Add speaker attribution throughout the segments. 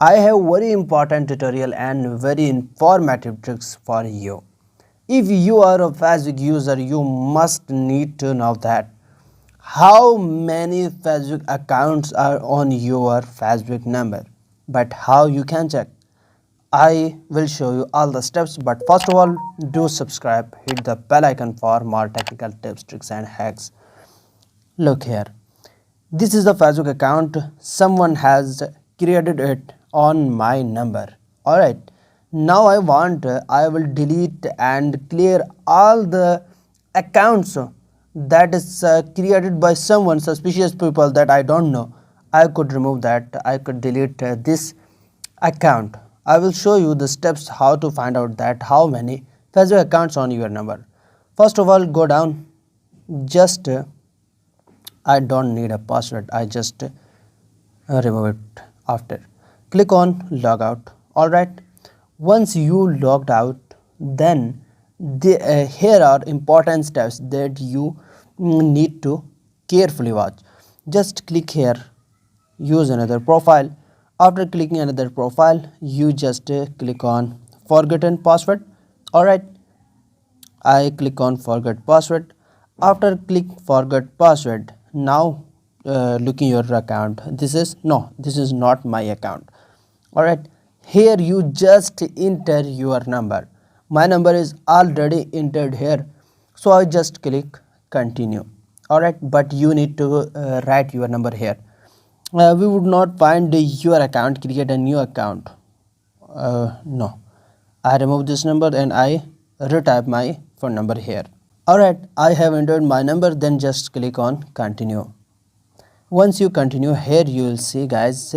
Speaker 1: I have very important tutorial and very informative tricks for you. If you are a Facebook user, you must need to know that how many Facebook accounts are on your Facebook number. But how you can check? I will show you all the steps, but first of all, do subscribe, hit the bell icon for more technical tips, tricks and hacks. Look here. This is the Facebook account. Someone has created it on my number. Alright. Now I will delete and clear all the accounts that is created by someone suspicious people that I don't know. I could remove that. I could delete this account. I will show you the steps how to find out that how many Facebook accounts on your number. First of all, go down. Just I don't need a password. I just remove it after. Click on logout. Alright. Once you logged out, then here are important steps that you need to carefully watch. Just click here, use another profile. After clicking another profile, you just click on forgotten password. Alright. I click on forget password. After click forget password, now looking your account, this is not my account. Alright, here you just enter your number. My number is already entered here, so I just click continue. Alright, but you need to write your number here. We would not find your account, create a new account. No, I remove this number and I retype my phone number here. Alright, I have entered my number, then just click on continue. Once you continue, here you will see guys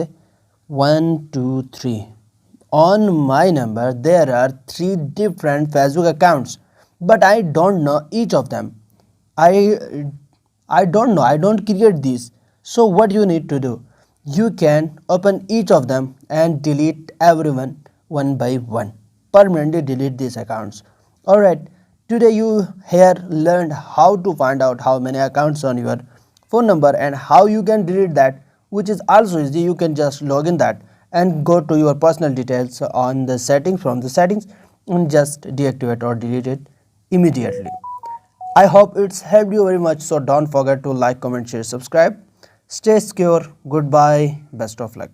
Speaker 1: 1 2 3. On my number there are 3 different Facebook accounts, but I don't know each of them. I don't know, I don't create these. So what you need to do, you can open each of them and delete everyone one by one. Permanently delete these accounts. Alright, today you here learned how to find out how many accounts on your phone number and how you can delete that, which is also easy. You can just log in that and go to your personal details on the settings, from the settings, and just deactivate or delete it immediately. I hope it's helped you very much, so don't forget to like, comment, share, subscribe. Stay secure. Goodbye. Best of luck.